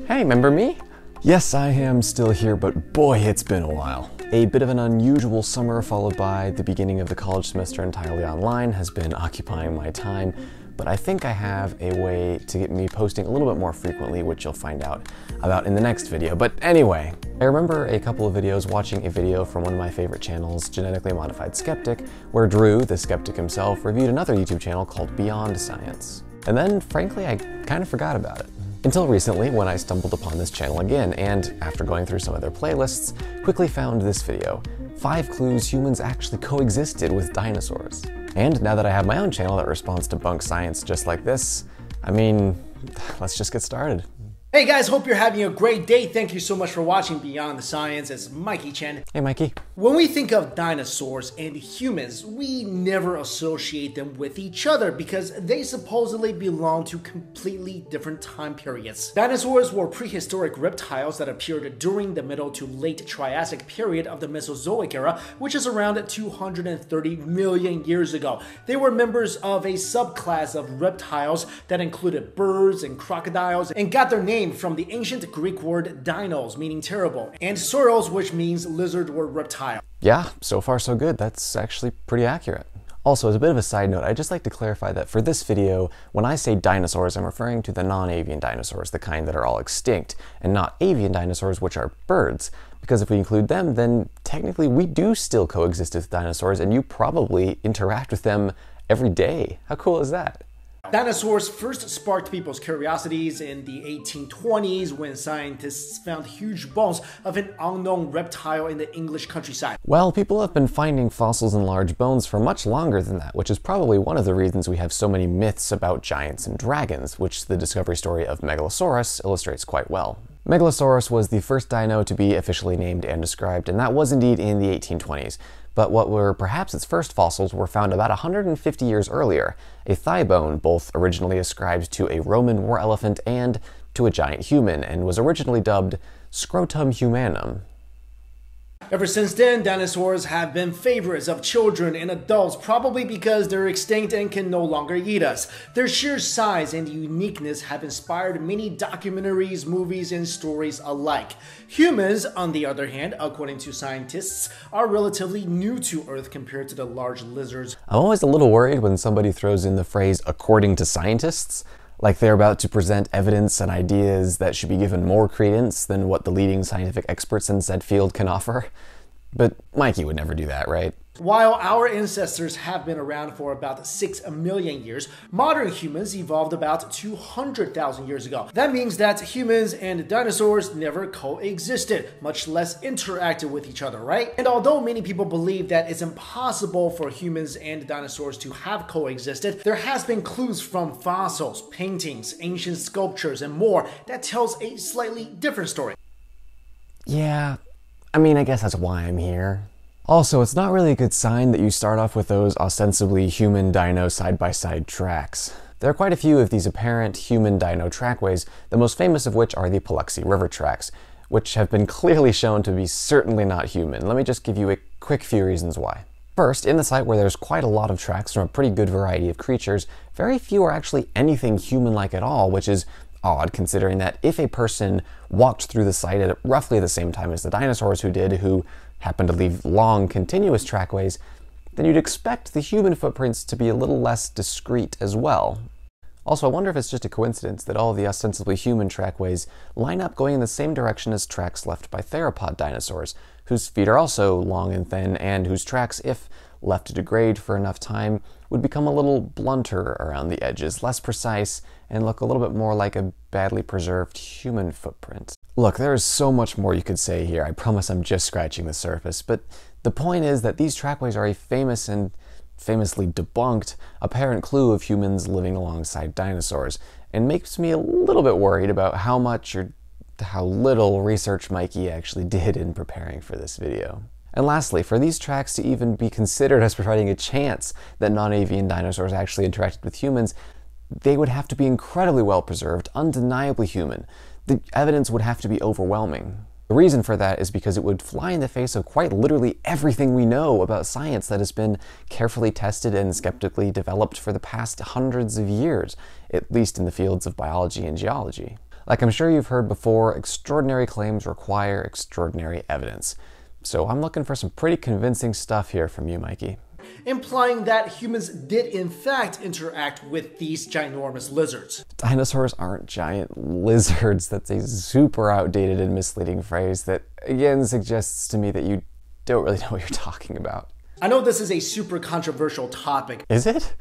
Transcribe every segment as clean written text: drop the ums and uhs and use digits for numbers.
Hey, remember me? Yes, I am still here, but boy, it's been a while. A bit of an unusual summer followed by the beginning of the college semester entirely online has been occupying my time, but I think I have a way to get me posting a little bit more frequently, which you'll find out about in the next video. But anyway, I remember a couple of videos watching a video from one of my favorite channels, Genetically Modified Skeptic, where Drew, the skeptic himself, reviewed another YouTube channel called Beyond Science. And then, frankly, I kind of forgot about it. Until recently, when I stumbled upon this channel again, and after going through some of their playlists, quickly found this video, 5 clues humans actually coexisted with dinosaurs. And now that I have my own channel that responds to bunk science just like this, I mean, let's just get started. Hey guys, hope you're having a great day. Thank you so much for watching Beyond the Science. It's Mikey Chen. Hey Mikey. When we think of dinosaurs and humans, we never associate them with each other because they supposedly belong to completely different time periods. Dinosaurs were prehistoric reptiles that appeared during the middle to late Triassic period of the Mesozoic era, which is around 230 million years ago. They were members of a subclass of reptiles that included birds and crocodiles and got their name from the ancient Greek word dinos, meaning terrible, and sauros, which means lizard or reptile. Yeah, so far so good. That's actually pretty accurate. Also, as a bit of a side note, I'd just like to clarify that for this video, when I say dinosaurs, I'm referring to the non-avian dinosaurs, the kind that are all extinct, and not avian dinosaurs, which are birds. Because if we include them, then technically we do still coexist with dinosaurs, and you probably interact with them every day. How cool is that? Dinosaurs first sparked people's curiosities in the 1820s when scientists found huge bones of an unknown reptile in the English countryside. Well, people have been finding fossils and large bones for much longer than that, which is probably one of the reasons we have so many myths about giants and dragons, which the discovery story of Megalosaurus illustrates quite well. Megalosaurus was the first dino to be officially named and described, and that was indeed in the 1820s. But what were perhaps its first fossils were found about 150 years earlier, a thigh bone both originally ascribed to a Roman war elephant and to a giant human, and was originally dubbed Scrotum humanum. Ever since then, dinosaurs have been favorites of children and adults, probably because they're extinct and can no longer eat us. Their sheer size and uniqueness have inspired many documentaries, movies, and stories alike. Humans, on the other hand, according to scientists, are relatively new to Earth compared to the large lizards. I'm always a little worried when somebody throws in the phrase "according to scientists," like they're about to present evidence and ideas that should be given more credence than what the leading scientific experts in said field can offer. But Mikey would never do that, right? While our ancestors have been around for about 6 million years, modern humans evolved about 200,000 years ago. That means that humans and dinosaurs never coexisted, much less interacted with each other, right? And although many people believe that it's impossible for humans and dinosaurs to have coexisted, there has been clues from fossils, paintings, ancient sculptures, and more that tells a slightly different story. Yeah, I mean, I guess that's why I'm here. Also, it's not really a good sign that you start off with those ostensibly human-dino side-by-side tracks. There are quite a few of these apparent human-dino trackways, the most famous of which are the Paluxy River tracks, which have been clearly shown to be certainly not human. Let me just give you a quick few reasons why. First, in the site where there's quite a lot of tracks from a pretty good variety of creatures, very few are actually anything human-like at all, which is odd considering that if a person walked through the site at roughly the same time as the dinosaurs who happened to leave long continuous trackways, then you'd expect the human footprints to be a little less discreet as well. Also, I wonder if it's just a coincidence that all of the ostensibly human trackways line up going in the same direction as tracks left by theropod dinosaurs, whose feet are also long and thin, and whose tracks, if left to degrade for enough time, would become a little blunter around the edges, less precise, and look a little bit more like a badly preserved human footprint. Look, there is so much more you could say here. I promise I'm just scratching the surface, but the point is that these trackways are a famous and famously debunked apparent clue of humans living alongside dinosaurs, and makes me a little bit worried about how much or how little research Mikey actually did in preparing for this video. And lastly, for these tracks to even be considered as providing a chance that non-avian dinosaurs actually interacted with humans, they would have to be incredibly well preserved, undeniably human. The evidence would have to be overwhelming. The reason for that is because it would fly in the face of quite literally everything we know about science that has been carefully tested and skeptically developed for the past hundreds of years, at least in the fields of biology and geology. Like I'm sure you've heard before, extraordinary claims require extraordinary evidence. So I'm looking for some pretty convincing stuff here from you, Mikey. Implying that humans did in fact interact with these ginormous lizards. Dinosaurs aren't giant lizards. That's a super outdated and misleading phrase that again suggests to me that you don't really know what you're talking about. I know this is a super controversial topic. Is it?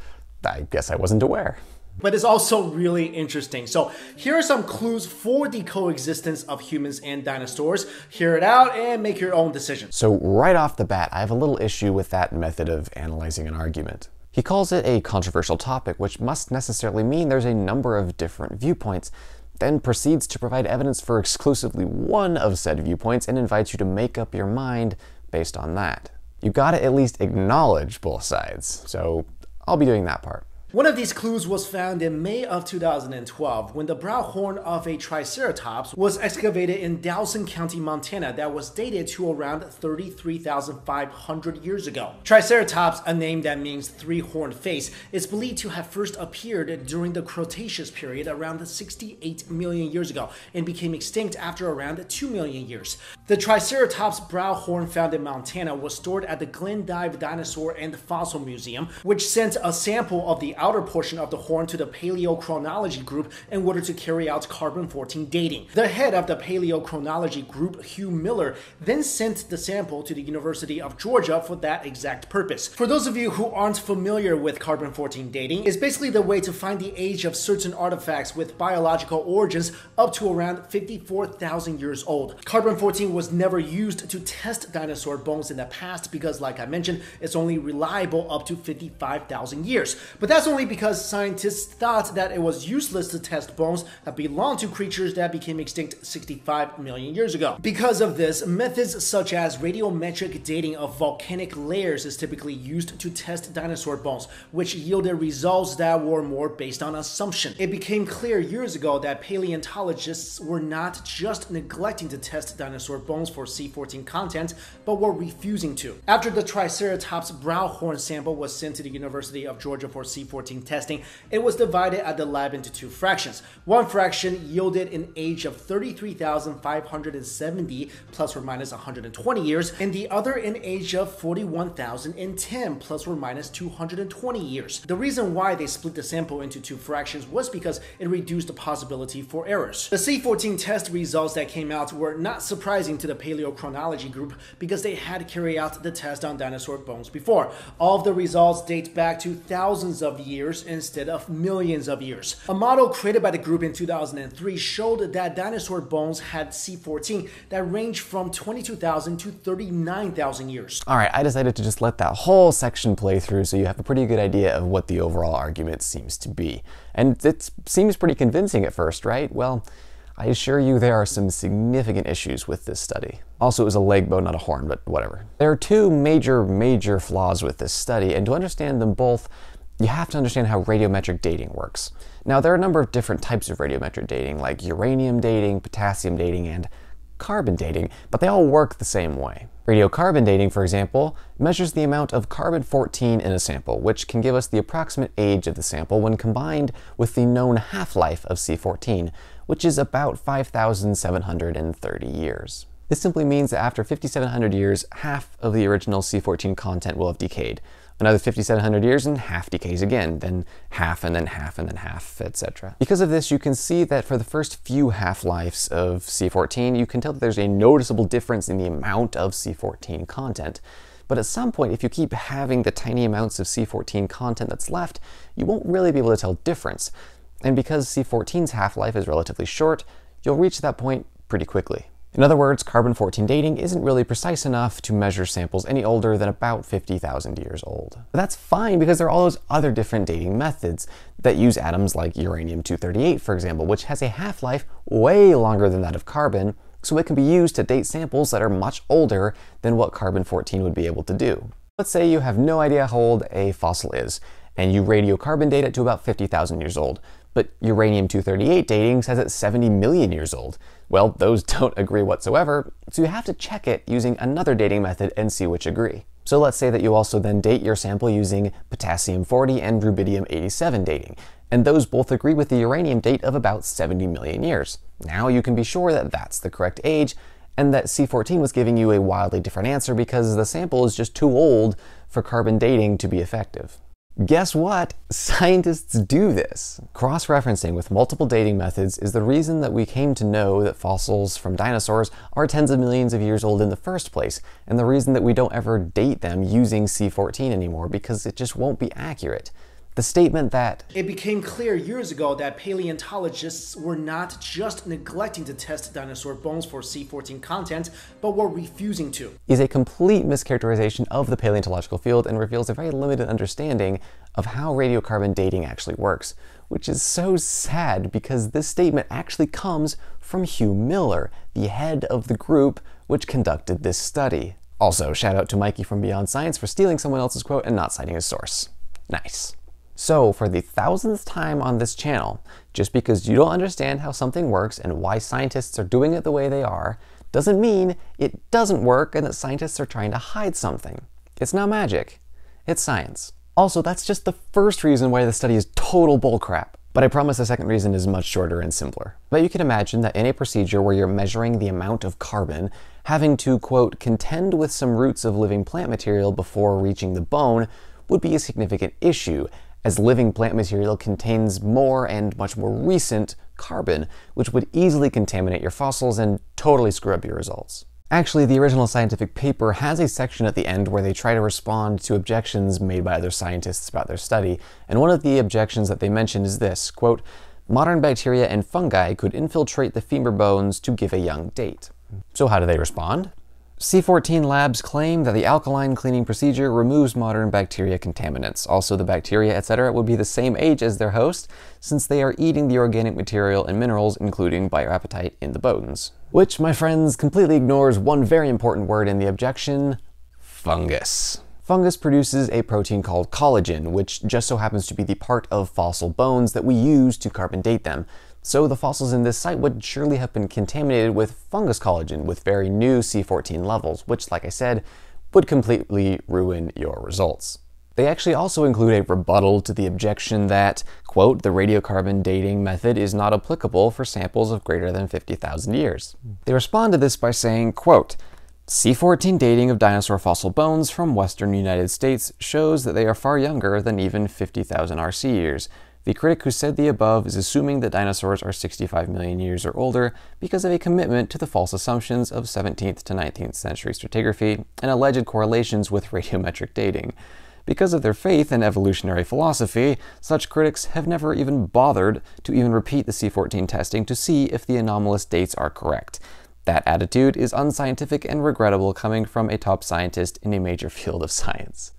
I guess I wasn't aware. But it's also really interesting. So here are some clues for the coexistence of humans and dinosaurs. Hear it out and make your own decision. So right off the bat, I have a little issue with that method of analyzing an argument. He calls it a controversial topic, which must necessarily mean there's a number of different viewpoints, then proceeds to provide evidence for exclusively one of said viewpoints and invites you to make up your mind based on that. You gotta at least acknowledge both sides, so I'll be doing that part. One of these clues was found in May of 2012 when the brow horn of a Triceratops was excavated in Dawson County, Montana that was dated to around 33,500 years ago. Triceratops, a name that means three-horned face, is believed to have first appeared during the Cretaceous period around 68 million years ago and became extinct after around 2 million years. The Triceratops brow horn found in Montana was stored at the Glendive Dinosaur and Fossil Museum, which sent a sample of the outer portion of the horn to the paleochronology group in order to carry out carbon-14 dating. The head of the paleochronology group, Hugh Miller, then sent the sample to the University of Georgia for that exact purpose. For those of you who aren't familiar with carbon-14 dating, it's basically the way to find the age of certain artifacts with biological origins up to around 54,000 years old. Carbon-14 was never used to test dinosaur bones in the past because, like I mentioned, it's only reliable up to 55,000 years. But that's only because scientists thought that it was useless to test bones that belong to creatures that became extinct 65 million years ago. Because of this, methods such as radiometric dating of volcanic layers is typically used to test dinosaur bones, which yielded results that were more based on assumption. It became clear years ago that paleontologists were not just neglecting to test dinosaur bones for C14 content, but were refusing to. After the Triceratops brow horn sample was sent to the University of Georgia for C14 testing, it was divided at the lab into two fractions. One fraction yielded an age of 33,570 plus or minus 120 years, and the other an age of 41,010 plus or minus 220 years. The reason why they split the sample into two fractions was because it reduced the possibility for errors. The C14 test results that came out were not surprising to the paleochronology group because they had carried out the test on dinosaur bones before. All of the results date back to thousands of years instead of millions of years. A model created by the group in 2003 showed that dinosaur bones had C14 that ranged from 22,000 to 39,000 years. Alright, I decided to just let that whole section play through so you have a pretty good idea of what the overall argument seems to be. And it seems pretty convincing at first, right? Well, I assure you there are some significant issues with this study. Also, it was a leg bone, not a horn, but whatever. There are two major flaws with this study, and to understand them both, you have to understand how radiometric dating works. Now, there are a number of different types of radiometric dating, like uranium dating, potassium dating, and carbon dating, but they all work the same way. Radiocarbon dating, for example, measures the amount of carbon-14 in a sample, which can give us the approximate age of the sample when combined with the known half-life of C14, which is about 5,730 years. This simply means that after 5,700 years, half of the original C14 content will have decayed. Another 5,700 years and half decays again, then half and then half and then half, etc. Because of this, you can see that for the first few half-lives of C14, you can tell that there's a noticeable difference in the amount of C14 content. But at some point, if you keep having the tiny amounts of C14 content that's left, you won't really be able to tell difference. And because C14's half-life is relatively short, you'll reach that point pretty quickly. In other words, carbon-14 dating isn't really precise enough to measure samples any older than about 50,000 years old. But that's fine because there are all those other different dating methods that use atoms like uranium-238, for example, which has a half-life way longer than that of carbon, so it can be used to date samples that are much older than what carbon-14 would be able to do. Let's say you have no idea how old a fossil is, and you radiocarbon date it to about 50,000 years old. But uranium-238 dating says it's 70 million years old. Well, those don't agree whatsoever, so you have to check it using another dating method and see which agree. So let's say that you also then date your sample using potassium-40 and rubidium-87 dating. and those both agree with the uranium date of about 70 million years. Now you can be sure that that's the correct age, and that C14 was giving you a wildly different answer because the sample is just too old for carbon dating to be effective. Guess what? Scientists do this. Cross-referencing with multiple dating methods is the reason that we came to know that fossils from dinosaurs are tens of millions of years old in the first place, and the reason that we don't ever date them using C14 anymore, because it just won't be accurate. The statement that it became clear years ago that paleontologists were not just neglecting to test dinosaur bones for C14 content, but were refusing to, is a complete mischaracterization of the paleontological field and reveals a very limited understanding of how radiocarbon dating actually works, which is so sad because this statement actually comes from Hugh Miller, the head of the group which conducted this study. Also, shout out to Mikey from Beyond Science for stealing someone else's quote and not citing his source. Nice. So, for the 1000th time on this channel, just because you don't understand how something works and why scientists are doing it the way they are, doesn't mean it doesn't work and that scientists are trying to hide something. It's not magic. It's science. Also, that's just the first reason why the study is total bullcrap. But I promise the second reason is much shorter and simpler. But you can imagine that in a procedure where you're measuring the amount of carbon, having to, quote, contend with some roots of living plant material before reaching the bone would be a significant issue, as living plant material contains more and much more recent carbon, which would easily contaminate your fossils and totally screw up your results. Actually, the original scientific paper has a section at the end where they try to respond to objections made by other scientists about their study, and one of the objections that they mention is this, quote, modern bacteria and fungi could infiltrate the femur bones to give a young date. So how do they respond? C14 labs claim that the alkaline cleaning procedure removes modern bacteria contaminants. Also, the bacteria, etc., would be the same age as their host, since they are eating the organic material and minerals, including bioapatite, in the bones. Which, my friends, completely ignores one very important word in the objection: fungus. Fungus produces a protein called collagen, which just so happens to be the part of fossil bones that we use to carbon date them. So the fossils in this site would surely have been contaminated with fungus collagen with very new C14 levels, which, like I said, would completely ruin your results. They actually also include a rebuttal to the objection that, quote, the radiocarbon dating method is not applicable for samples of greater than 50,000 years. They respond to this by saying, quote, C14 dating of dinosaur fossil bones from western United States shows that they are far younger than even 50,000 RC years. The critic who said the above is assuming that dinosaurs are 65 million years or older because of a commitment to the false assumptions of 17th to 19th century stratigraphy and alleged correlations with radiometric dating. Because of their faith in evolutionary philosophy, such critics have never even bothered to even repeat the C14 testing to see if the anomalous dates are correct. That attitude is unscientific and regrettable coming from a top scientist in a major field of science.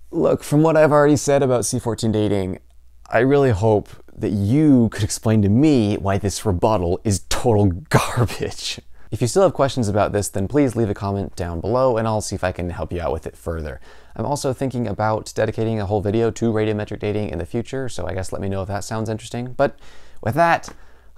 Look, from what I've already said about C14 dating, I really hope that you could explain to me why this rebuttal is total garbage. If you still have questions about this, then please leave a comment down below and I'll see if I can help you out with it further. I'm also thinking about dedicating a whole video to radiometric dating in the future, so I guess let me know if that sounds interesting. But with that,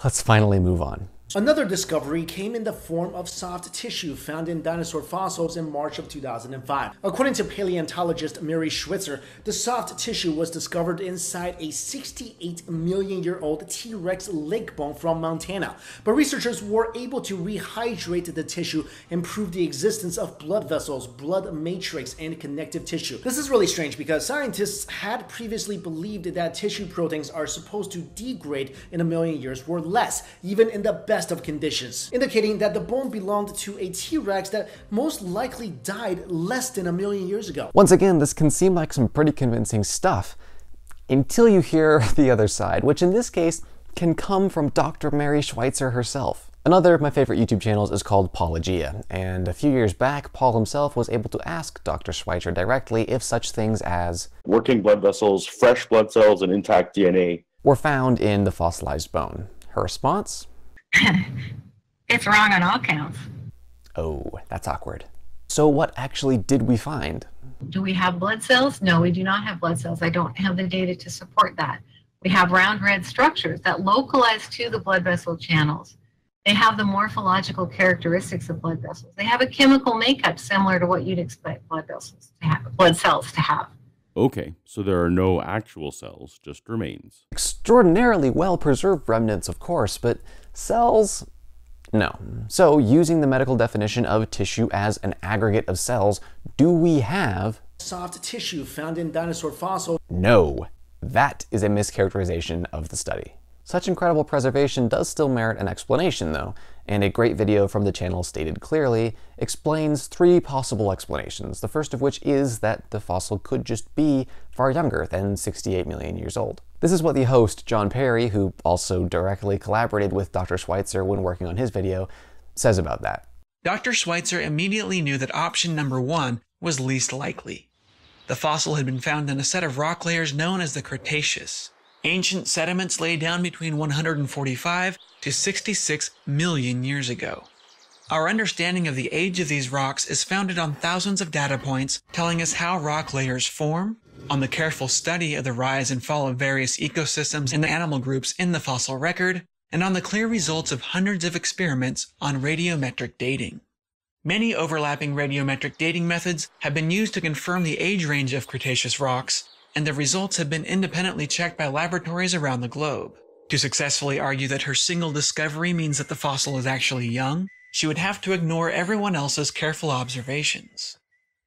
let's finally move on. Another discovery came in the form of soft tissue found in dinosaur fossils in March of 2005. According to paleontologist Mary Schwitzer, the soft tissue was discovered inside a 68-million-year-old T-Rex leg bone from Montana. But researchers were able to rehydrate the tissue and prove the existence of blood vessels, blood matrix, and connective tissue. This is really strange because scientists had previously believed that tissue proteins are supposed to degrade in a million years or less, even in the best of conditions, indicating that the bone belonged to a T-Rex that most likely died less than a million years ago. Once again, this can seem like some pretty convincing stuff, until you hear the other side, which in this case can come from Dr. Mary Schweitzer herself. Another of my favorite YouTube channels is called Paluxy, and a few years back, Paul himself was able to ask Dr. Schweitzer directly if such things as working blood vessels, fresh blood cells, and intact DNA were found in the fossilized bone. Her response? It's wrong on all counts. Oh, that's awkward. So what actually did we find? Do we have blood cells? No, we do not have blood cells. I don't have the data to support that. We have round red structures that localize to the blood vessel channels. They have the morphological characteristics of blood vessels. They have a chemical makeup similar to what you'd expect blood vessels to have, blood cells to have. Okay, so there are no actual cells, just remains. Extraordinarily well-preserved remnants, of course, but cells? No. So, using the medical definition of tissue as an aggregate of cells, do we have soft tissue found in dinosaur fossils? No. That is a mischaracterization of the study. Such incredible preservation does still merit an explanation, though, and a great video from the channel stated clearly explains 3 possible explanations, the first of which is that the fossil could just be far younger than 68 million years old. This is what the host, John Perry, who also directly collaborated with Dr. Schweitzer when working on his video, says about that. Dr. Schweitzer immediately knew that option number 1 was least likely. The fossil had been found in a set of rock layers known as the Cretaceous. Ancient sediments lay down between 145 to 66 million years ago. Our understanding of the age of these rocks is founded on thousands of data points telling us how rock layers form, on the careful study of the rise and fall of various ecosystems and animal groups in the fossil record, and on the clear results of hundreds of experiments on radiometric dating. Many overlapping radiometric dating methods have been used to confirm the age range of Cretaceous rocks, and the results have been independently checked by laboratories around the globe. To successfully argue that her single discovery means that the fossil is actually young, she would have to ignore everyone else's careful observations.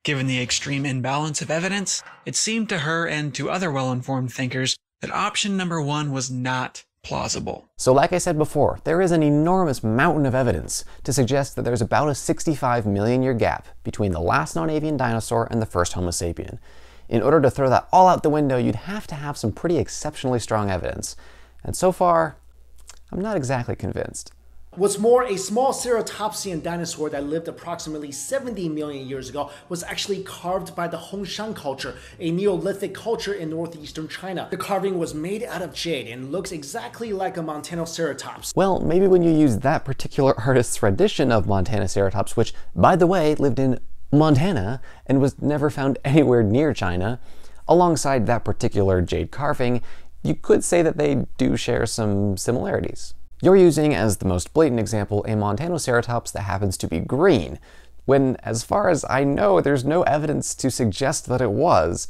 Given the extreme imbalance of evidence, it seemed to her and to other well-informed thinkers that option number 1 was not plausible. So like I said before, there is an enormous mountain of evidence to suggest that there's about a 65 million year gap between the last known avian dinosaur and the first Homo sapien. In order to throw that all out the window, you'd have to have some pretty exceptionally strong evidence. And so far, I'm not exactly convinced. What's more, a small ceratopsian dinosaur that lived approximately 70 million years ago was actually carved by the Hongshan culture, a Neolithic culture in northeastern China. The carving was made out of jade and looks exactly like a Montanoceratops. Well, maybe when you use that particular artist's rendition of Montanoceratops, which, by the way, lived in Montana and was never found anywhere near China, alongside that particular jade carving, you could say that they do share some similarities. You're using, as the most blatant example, a Montanoceratops that happens to be green, when, as far as I know, there's no evidence to suggest that it was.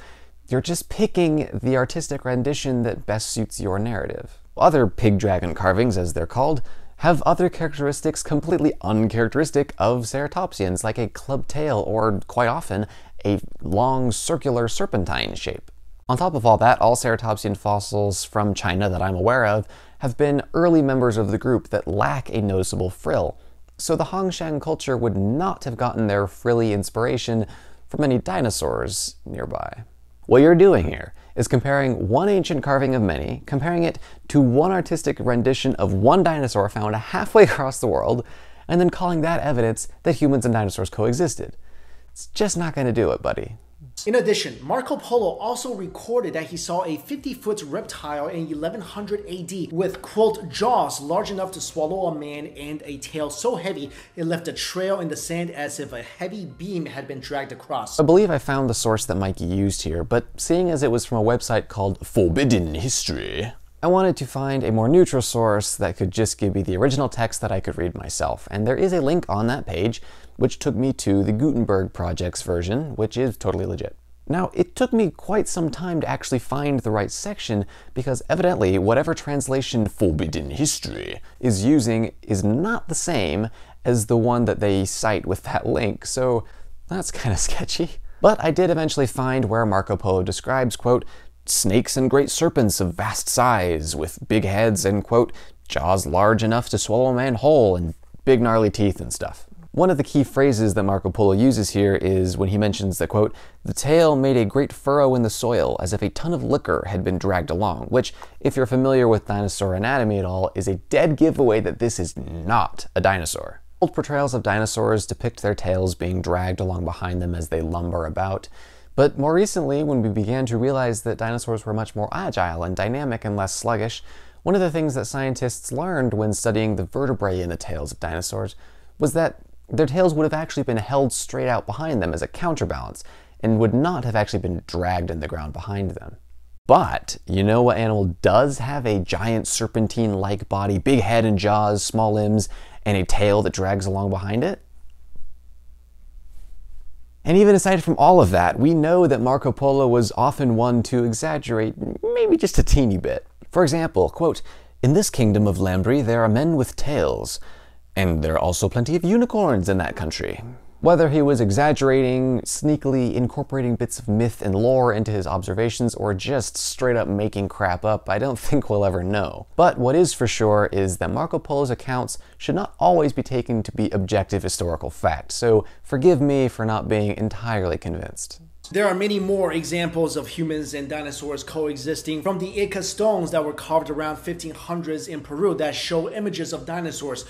You're just picking the artistic rendition that best suits your narrative. Other pig dragon carvings, as they're called, have other characteristics completely uncharacteristic of ceratopsians, like a club tail or, quite often, a long circular serpentine shape. On top of all that, all ceratopsian fossils from China that I'm aware of have been early members of the group that lack a noticeable frill, so the Hongshan culture would not have gotten their frilly inspiration from any dinosaurs nearby. What you're doing here is comparing one ancient carving of many, comparing it to one artistic rendition of one dinosaur found halfway across the world, and then calling that evidence that humans and dinosaurs coexisted. It's just not going to do it, buddy. In addition, Marco Polo also recorded that he saw a 50-foot reptile in 1100 AD with, quote, jaws large enough to swallow a man and a tail so heavy it left a trail in the sand as if a heavy beam had been dragged across. I believe I found the source that Mikey used here, but seeing as it was from a website called Forbidden History, I wanted to find a more neutral source that could just give me the original text that I could read myself, and there is a link on that page which took me to the Gutenberg Project's version, which is totally legit. Now, it took me quite some time to actually find the right section, because evidently whatever translation Forbidden History is using is not the same as the one that they cite with that link, so that's kind of sketchy. But I did eventually find where Marco Polo describes, quote, snakes and great serpents of vast size, with big heads and, quote, jaws large enough to swallow a man whole, and big gnarly teeth and stuff. One of the key phrases that Marco Polo uses here is when he mentions that, quote, the tail made a great furrow in the soil as if a ton of liquor had been dragged along, which, if you're familiar with dinosaur anatomy at all, is a dead giveaway that this is not a dinosaur. Old portrayals of dinosaurs depict their tails being dragged along behind them as they lumber about, but more recently, when we began to realize that dinosaurs were much more agile and dynamic and less sluggish, one of the things that scientists learned when studying the vertebrae in the tails of dinosaurs was that their tails would have actually been held straight out behind them as a counterbalance, and would not have actually been dragged in the ground behind them. But, you know what animal does have a giant serpentine-like body, big head and jaws, small limbs, and a tail that drags along behind it? And even aside from all of that, we know that Marco Polo was often one to exaggerate maybe just a teeny bit. For example, quote, "In this kingdom of Lambri there are men with tails, and there are also plenty of unicorns in that country." Whether he was exaggerating, sneakily incorporating bits of myth and lore into his observations, or just straight up making crap up, I don't think we'll ever know. But what is for sure is that Marco Polo's accounts should not always be taken to be objective historical fact, so forgive me for not being entirely convinced. There are many more examples of humans and dinosaurs coexisting, from the Ica stones that were carved around 1500s in Peru that show images of dinosaurs.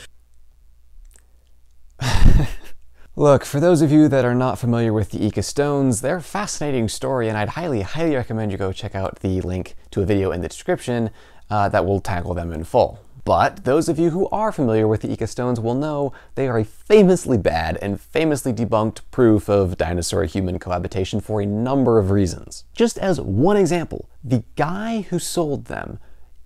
Look, for those of you that are not familiar with the Ica stones, they're a fascinating story, and I'd highly recommend you go check out the link to a video in the description that will tackle them in full. But those of you who are familiar with the Ica stones will know they are a famously bad and famously debunked proof of dinosaur-human cohabitation for a number of reasons. Just as one example, the guy who sold them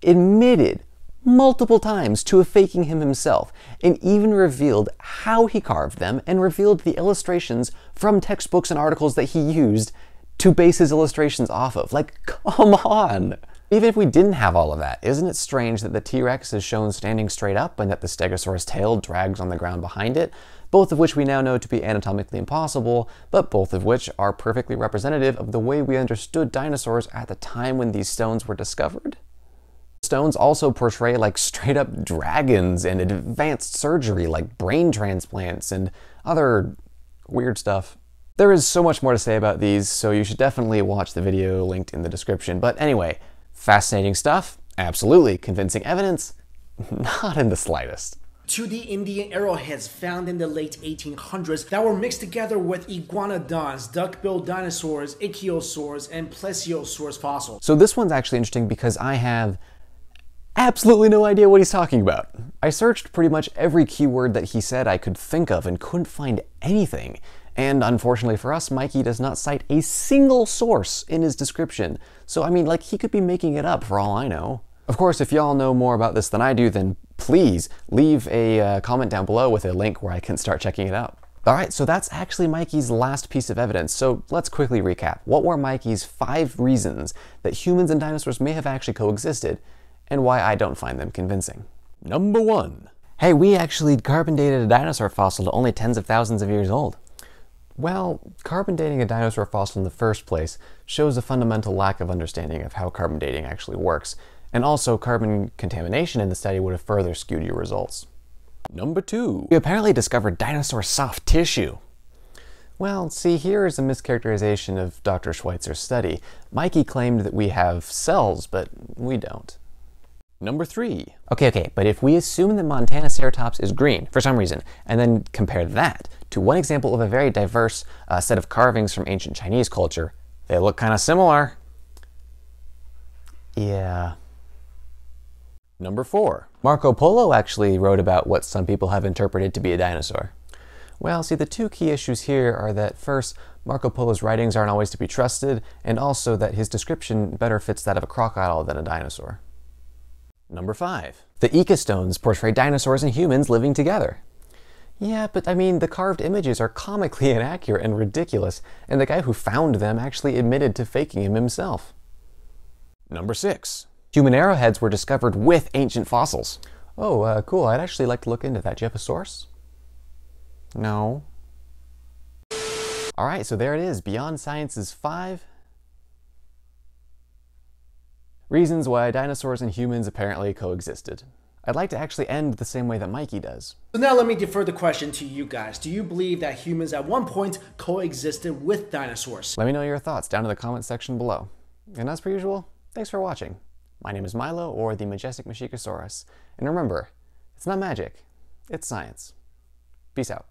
admitted multiple times to faking him himself, and even revealed how he carved them and revealed the illustrations from textbooks and articles that he used to base his illustrations off of. Like, come on! Even if we didn't have all of that, isn't it strange that the T-Rex is shown standing straight up and that the Stegosaurus tail drags on the ground behind it, both of which we now know to be anatomically impossible, but both of which are perfectly representative of the way we understood dinosaurs at the time when these stones were discovered? Stones also portray like straight up dragons and advanced surgery like brain transplants and other weird stuff. There is so much more to say about these, so you should definitely watch the video linked in the description. But anyway, fascinating stuff, absolutely. Convincing evidence, not in the slightest. To the Indian arrowheads found in the late 1800s that were mixed together with iguanodons, duck-billed dinosaurs, ichthyosaurs, and plesiosaurs fossils. So this one's actually interesting because I have absolutely no idea what he's talking about. I searched pretty much every keyword that he said I could think of and couldn't find anything. And unfortunately for us, Mikey does not cite a single source in his description. So I mean, like, he could be making it up for all I know. Of course, if y'all know more about this than I do, then please leave a comment down below with a link where I can start checking it out. Alright, so that's actually Mikey's last piece of evidence, so let's quickly recap. What were Mikey's 5 reasons that humans and dinosaurs may have actually coexisted, and why I don't find them convincing? Number 1. Hey, we actually carbon dated a dinosaur fossil to only tens of thousands of years old. Well, carbon dating a dinosaur fossil in the first place shows a fundamental lack of understanding of how carbon dating actually works, and also carbon contamination in the study would have further skewed your results. Number 2. We apparently discovered dinosaur soft tissue. Well, see, here is a mischaracterization of Dr. Schweitzer's study. Mikey claimed that we have cells, but we don't. Number 3. Okay, but if we assume that Montana Ceratops is green for some reason, and then compare that to one example of a very diverse set of carvings from ancient Chinese culture, they look kind of similar. Yeah. Number 4. Marco Polo actually wrote about what some people have interpreted to be a dinosaur. Well, see, the 2 key issues here are that first, Marco Polo's writings aren't always to be trusted, and also that his description better fits that of a crocodile than a dinosaur. Number 5. The Ica stones portray dinosaurs and humans living together. Yeah, but I mean, the carved images are comically inaccurate and ridiculous, and the guy who found them actually admitted to faking him himself. Number 6. Human arrowheads were discovered with ancient fossils. Oh, cool. I'd actually like to look into that. Do you have a source? No. Alright, so there it is. Beyond Science's 5 reasons why dinosaurs and humans apparently coexisted. I'd like to actually end the same way that Mikey does. So now let me defer the question to you guys. Do you believe that humans at one point coexisted with dinosaurs? Let me know your thoughts down in the comment section below. And as per usual, thanks for watching. My name is Milo, or the Majestic Megalosaurus. And remember, it's not magic, it's science. Peace out.